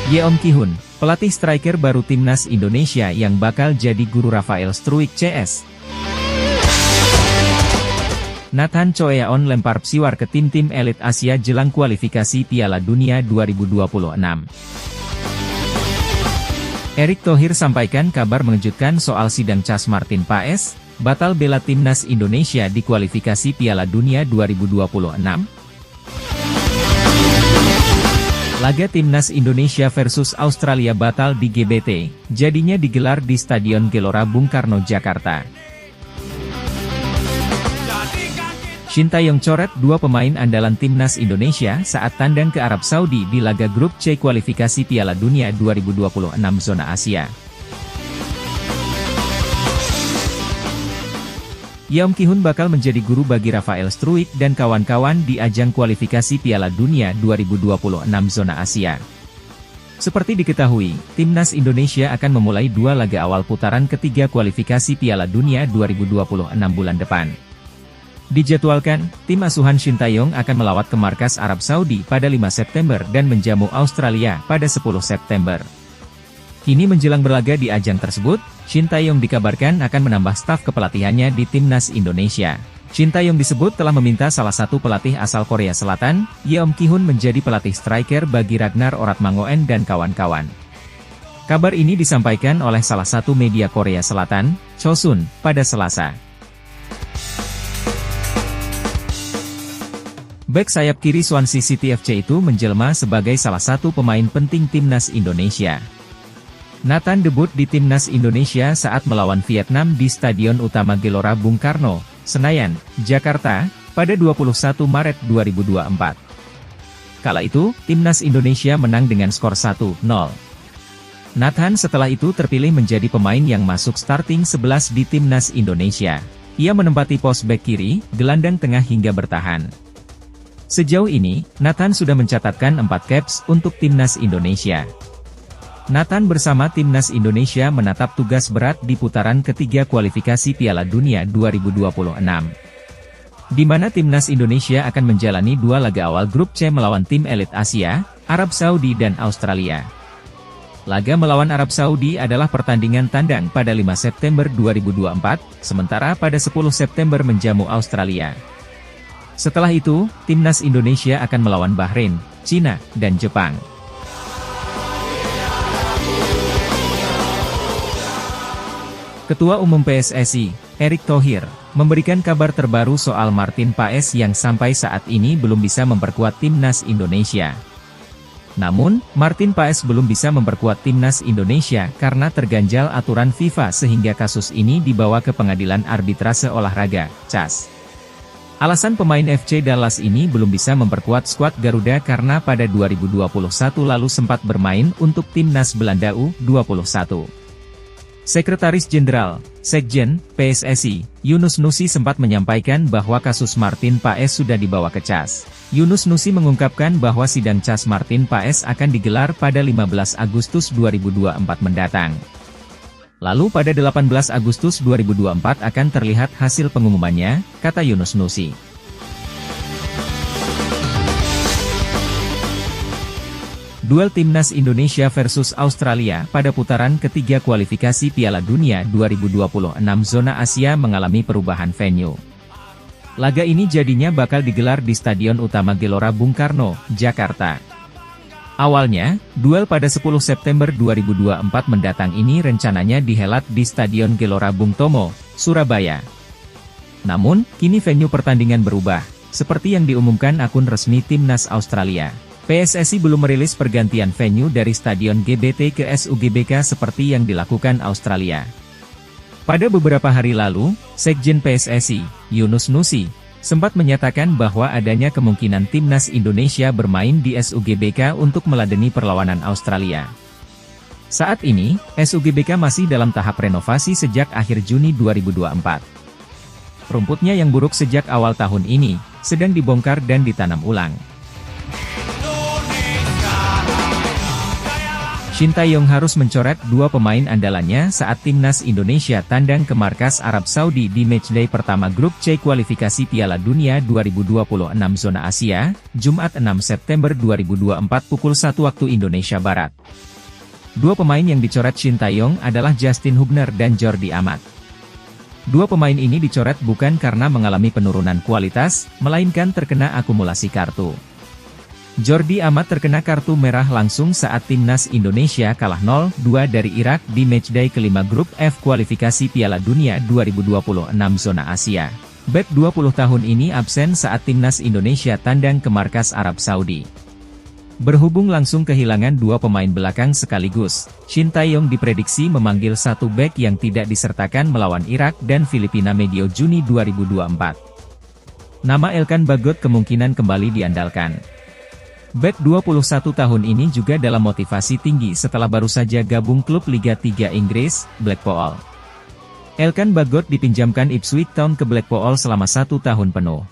Yeom Ki-hun, pelatih striker baru timnas Indonesia yang bakal jadi guru Rafael Struijk CS. Nathan Choeaon lempar psiwar ke tim-tim elit Asia jelang kualifikasi Piala Dunia 2026. Erick Thohir sampaikan kabar mengejutkan soal sidang Cas Martin Paes, batal bela timnas Indonesia di kualifikasi Piala Dunia 2026. Laga timnas Indonesia versus Australia batal di GBT, jadinya digelar di Stadion Gelora Bung Karno, Jakarta. Shin Tae-yong coret dua pemain andalan timnas Indonesia saat tandang ke Arab Saudi di laga grup C kualifikasi Piala Dunia 2026 zona Asia. Yeom Ki-hun bakal menjadi guru bagi Rafael Struijk dan kawan-kawan di ajang kualifikasi Piala Dunia 2026 zona Asia. Seperti diketahui, timnas Indonesia akan memulai dua laga awal putaran ketiga kualifikasi Piala Dunia 2026 bulan depan. Dijadwalkan, tim asuhan Shin Tae-yong akan melawat ke markas Arab Saudi pada 5 September dan menjamu Australia pada 10 September. Kini menjelang berlaga di ajang tersebut, Shin Tae-yong dikabarkan akan menambah staf kepelatihannya di timnas Indonesia. Shin Tae-yong disebut telah meminta salah satu pelatih asal Korea Selatan, Yeom Ki-hun menjadi pelatih striker bagi Ragnar Oratmangoen dan kawan-kawan. Kabar ini disampaikan oleh salah satu media Korea Selatan, Chosun, pada Selasa. Bek sayap kiri Swansea City FC itu menjelma sebagai salah satu pemain penting timnas Indonesia. Nathan debut di timnas Indonesia saat melawan Vietnam di Stadion Utama Gelora Bung Karno, Senayan, Jakarta, pada 21 Maret 2024. Kala itu, timnas Indonesia menang dengan skor 1-0. Nathan setelah itu terpilih menjadi pemain yang masuk starting 11 di timnas Indonesia. Ia menempati pos bek kiri, gelandang tengah hingga bertahan. Sejauh ini, Nathan sudah mencatatkan 4 caps untuk timnas Indonesia. Nathan bersama timnas Indonesia menatap tugas berat di putaran ketiga kualifikasi Piala Dunia 2026. Di mana timnas Indonesia akan menjalani dua laga awal grup C melawan tim elit Asia, Arab Saudi dan Australia. Laga melawan Arab Saudi adalah pertandingan tandang pada 5 September 2024, sementara pada 10 September menjamu Australia. Setelah itu, timnas Indonesia akan melawan Bahrain, Cina, dan Jepang. Ketua Umum PSSI, Erick Thohir, memberikan kabar terbaru soal Martin Paes yang sampai saat ini belum bisa memperkuat timnas Indonesia. Namun, Martin Paes belum bisa memperkuat timnas Indonesia karena terganjal aturan FIFA sehingga kasus ini dibawa ke Pengadilan Arbitrase Olahraga, CAS. Alasan pemain FC Dallas ini belum bisa memperkuat skuad Garuda karena pada 2021 lalu sempat bermain untuk timnas Belanda U21. Sekretaris Jenderal, Sekjen, PSSI, Yunus Nusi sempat menyampaikan bahwa kasus Martin Paes sudah dibawa ke CAS. Yunus Nusi mengungkapkan bahwa sidang CAS Martin Paes akan digelar pada 15 Agustus 2024 mendatang. Lalu pada 18 Agustus 2024 akan terlihat hasil pengumumannya, kata Yunus Nusi. Duel timnas Indonesia versus Australia pada putaran ketiga kualifikasi Piala Dunia 2026 zona Asia mengalami perubahan venue. Laga ini jadinya bakal digelar di Stadion Utama Gelora Bung Karno, Jakarta. Awalnya, duel pada 10 September 2024 mendatang ini rencananya dihelat di Stadion Gelora Bung Tomo, Surabaya. Namun, kini venue pertandingan berubah, seperti yang diumumkan akun resmi timnas Australia. PSSI belum merilis pergantian venue dari Stadion GBT ke SUGBK seperti yang dilakukan Australia. Pada beberapa hari lalu, Sekjen PSSI, Yunus Nusi, sempat menyatakan bahwa adanya kemungkinan timnas Indonesia bermain di SUGBK untuk meladeni perlawanan Australia. Saat ini, SUGBK masih dalam tahap renovasi sejak akhir Juni 2024. Rumputnya yang buruk sejak awal tahun ini, sedang dibongkar dan ditanam ulang. Shin Tae-yong harus mencoret dua pemain andalannya saat timnas Indonesia tandang ke markas Arab Saudi di matchday pertama grup C kualifikasi Piala Dunia 2026 zona Asia, Jumat 6 September 2024 pukul 1 waktu Indonesia Barat. Dua pemain yang dicoret Shin Tae-yong adalah Justin Hubner dan Jordi Amat. Dua pemain ini dicoret bukan karena mengalami penurunan kualitas, melainkan terkena akumulasi kartu. Jordi Amat terkena kartu merah langsung saat timnas Indonesia kalah 0-2 dari Irak di matchday kelima grup F kualifikasi Piala Dunia 2026 zona Asia. Bek 20 tahun ini absen saat timnas Indonesia tandang ke markas Arab Saudi. Berhubung langsung kehilangan dua pemain belakang sekaligus, Shin Tae-yong diprediksi memanggil satu bek yang tidak disertakan melawan Irak dan Filipina medio Juni 2024. Nama Elkan Bagot kemungkinan kembali diandalkan. Bek 21 tahun ini juga dalam motivasi tinggi setelah baru saja gabung klub Liga 3 Inggris, Blackpool. Elkan Bagot dipinjamkan Ipswich Town ke Blackpool selama 1 tahun penuh.